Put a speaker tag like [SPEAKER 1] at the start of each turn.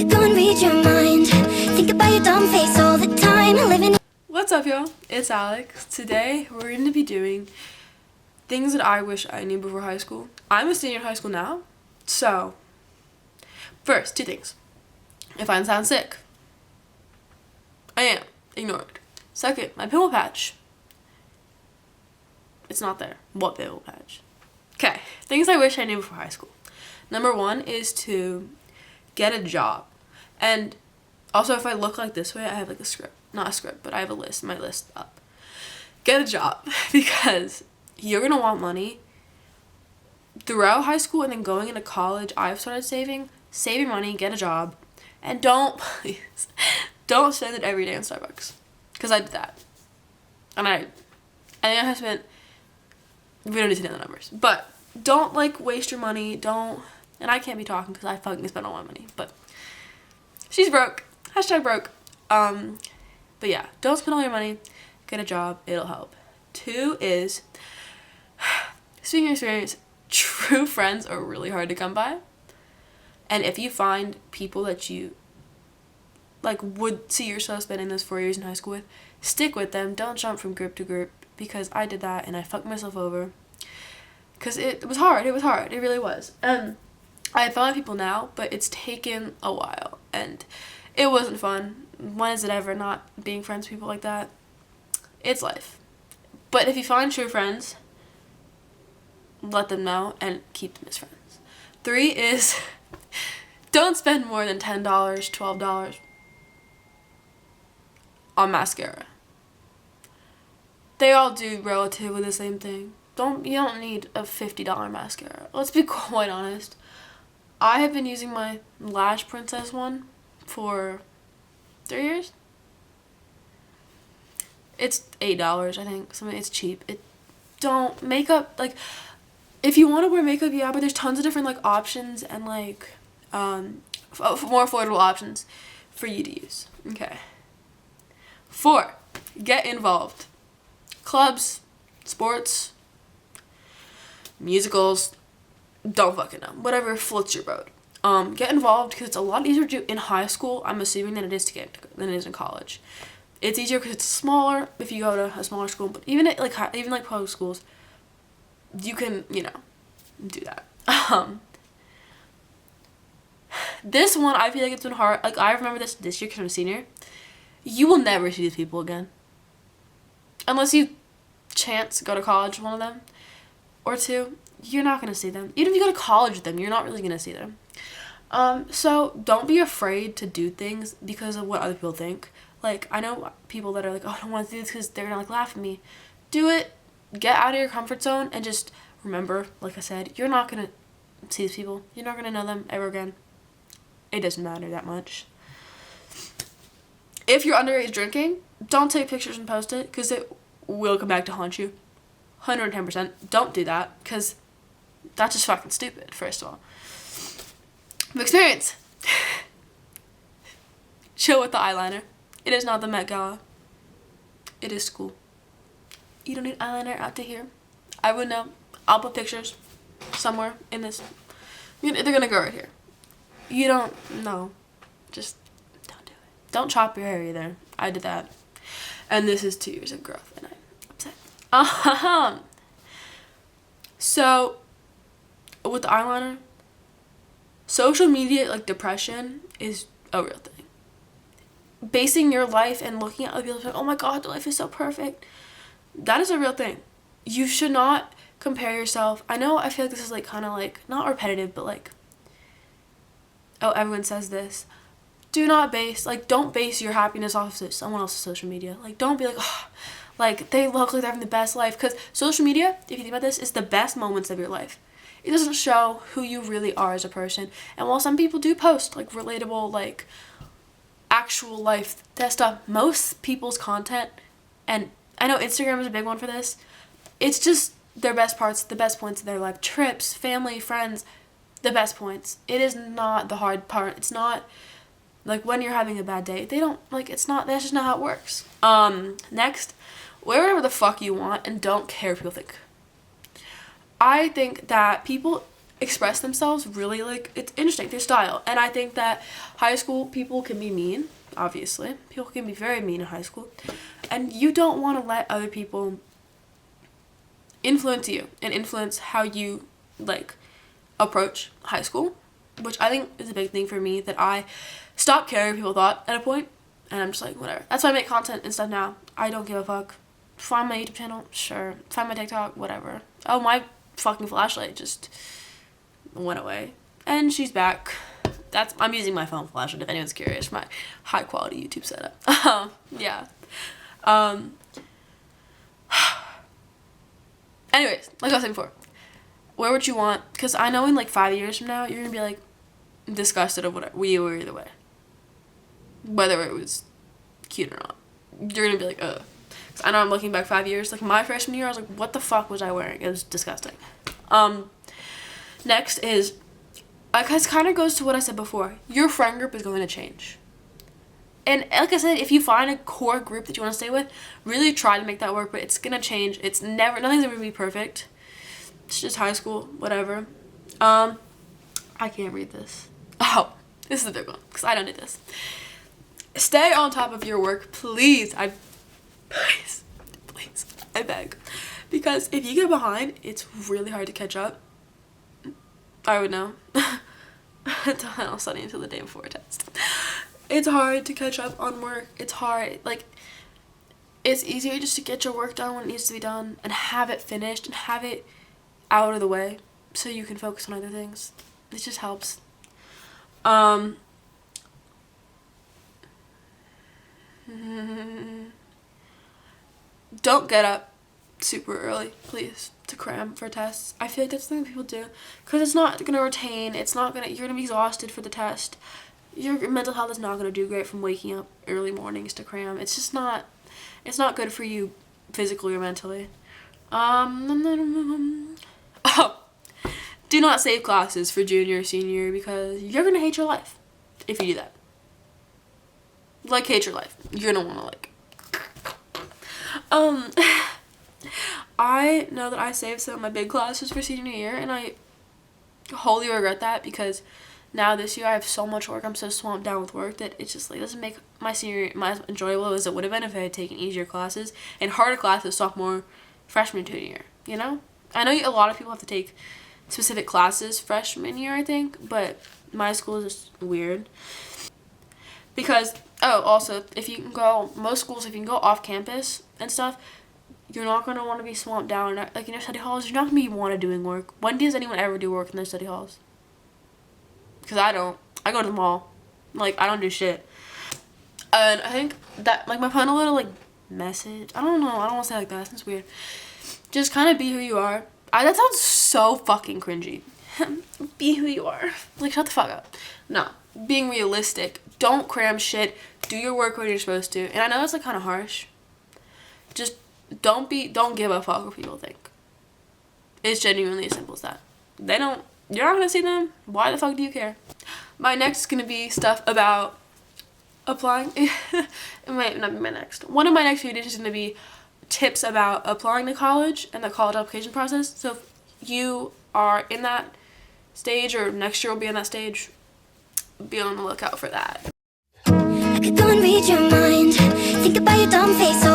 [SPEAKER 1] could go and read your mind. Think about your dumb face all the time. Living.
[SPEAKER 2] What's up, y'all? It's Alex. Today we're going to be doing things that I wish I knew before high school. I'm a senior in high school now, so first, two things. If I sound sick, I am. Ignored. Second, my pimple patch. It's not there. What pimple patch? Okay, things I wish I knew before high school. Number one is to get a job. And also, if I look like this way, I have like a script. Not a script, but I have a list, my list up. Get a job, because you're going to want money. Throughout high school and then going into college, I've started saving money, get a job, and please, don't spend it every day in Starbucks. Because I did that. And I think I spent, we don't need to know the numbers, but don't waste your money, and I can't be talking because I fucking spent all my money, but she's broke, hashtag broke. But yeah, don't spend all your money, get a job, it'll help. Two is, speaking of experience, true friends are really hard to come by. And if you find people that you would see yourself spending those 4 years in high school with, stick with them. Don't jump from group to group, because I did that and I fucked myself over. Because it was hard. It really was. I found people now, but it's taken a while and it wasn't fun. When is it ever not being friends with people like that? It's life. But if you find true friends, let them know and keep them as friends. Three is don't spend more than $10, $12 on mascara. They all do relatively the same thing. You don't need a $50 mascara. Let's be quite honest. I have been using my Lash Princess one for 3 years. It's $8, I think. It's cheap. Makeup, if you want to wear makeup, yeah, but there's tons of different options and more affordable options for you to use. Okay. 4, get involved. Clubs, sports, musicals, don't fucking know. Whatever floats your boat. Get involved, because it's a lot easier to do in high school, I'm assuming, than it is in college. It's easier because it's smaller if you go to a smaller school, but even at public schools, you can, do that. This one, I feel like it's been hard. I remember this year because I'm a senior. You will never see these people again. Unless you chance go to college with one of them or two, you're not going to see them. Even if you go to college with them, you're not really going to see them. So don't be afraid to do things because of what other people think. I know people that are oh, I don't want to do this because they're going to laugh at me. Do it. Get out of your comfort zone and just remember, like I said, you're not going to see these people. You're not going to know them ever again. It doesn't matter that much. If you're underage drinking, don't take pictures and post it, because it will come back to haunt you. 110%. Don't do that, because that's just fucking stupid, first of all. From experience. Chill with the eyeliner. It is not the Met Gala. It is school. You don't need eyeliner out to here. I would know. I'll put pictures somewhere in this. They're going to go right here. You don't know. Just don't do it. Don't chop your hair either. I did that. And this is 2 years of growth, and I'm upset. So, with the eyeliner, social media, depression, is a real thing. Basing your life and looking at other people like, oh my god, their life is so perfect. That is a real thing. You should not compare yourself. I know, I feel like this is kind of not repetitive, but oh, everyone says this. Do not don't base your happiness off of someone else's social media. Don't be oh, they look like they're having the best life. Because social media, if you think about this, is the best moments of your life. It doesn't show who you really are as a person. And while some people do post, relatable, actual life that stuff, most people's content, and I know Instagram is a big one for this, it's just their best parts, the best points of their life. Trips, family, friends, the best points. It is not the hard part. It's not when you're having a bad day. They don't it's not, that's just not how it works. Next, wear whatever the fuck you want and don't care what people think. I think that people express themselves really, like, it's interesting, their style. And I think that high school people can be mean, obviously. People can be very mean in high school. And you don't want to let other people influence you and influence how you, like, approach high school, which I think is a big thing for me, that I stopped caring what people thought at a point, and I'm just like, whatever. That's why I make content and stuff now. I don't give a fuck. Find my YouTube channel, sure. Find my TikTok, whatever. Oh, my fucking flashlight just went away, and she's back. I'm using my phone flashlight if anyone's curious, my high quality YouTube setup. Yeah. Anyways, like I was saying before, where would you want, because I know in like 5 years from now, you're gonna be like disgusted of whatever we were either way, whether it was cute or not. You're gonna be like, ugh. Because I know I'm looking back 5 years, like my freshman year, I was like, what the fuck was I wearing? It was disgusting. Next is, it kind of goes to what I said before. Your friend group is going to change. And like I said, if you find a core group that you want to stay with, really try to make that work, but it's going to change. Nothing's ever going to be perfect. It's just high school, whatever. I can't read this. Oh, this is a big one, because I don't do this. Stay on top of your work, please. Please, I beg. Because if you get behind, it's really hard to catch up. I would know. I'll study until the day before a test. It's hard to catch up on work. It's hard. Like, it's easier just to get your work done when it needs to be done and have it finished and have it out of the way so you can focus on other things. It just helps. Don't get up super early, please, to cram for tests. I feel like that's something people do, because it's not gonna retain. You're gonna be exhausted for the test. Your mental health is not gonna do great from waking up early mornings to cram. It's just not. It's not good for you physically or mentally. Oh, do not save classes for junior or senior year, because you're gonna hate your life if you do that. Like, hate your life. You're gonna wanna I know that I saved some of my big classes for senior year, and I wholly regret that, because now this year I have so much work. I'm so swamped down with work that it's just like doesn't make my senior year as enjoyable as it would have been if I had taken easier classes and harder classes sophomore, freshman, junior year. You know, I know a lot of people have to take specific classes freshman year, I think, but my school is just weird. Because also, if you can go off campus and stuff, you're not going to want to be swamped down. Like, in your study halls, you're not going to be want to doing work. When does anyone ever do work in their study halls? Because I don't. I go to the mall. Like, I don't do shit. And I think that, like, my final little, like, message, I don't know, I don't want to say it like that, that sounds weird. Just kind of be who you are. That sounds so fucking cringy. Be who you are. Like, shut the fuck up. No. Being realistic. Don't cram shit. Do your work when you're supposed to. And I know it's, like, kind of harsh. Just don't give a fuck what people think. It's genuinely as simple as that. You're not gonna see them. Why the fuck do you care? My next is gonna be stuff about applying. It might not be my next. One of my next videos is gonna be tips about applying to college and the college application process. So if you are in that stage, or next year will be in that stage, be on the lookout for that.
[SPEAKER 1] I could go and read your mind, think about your dumb face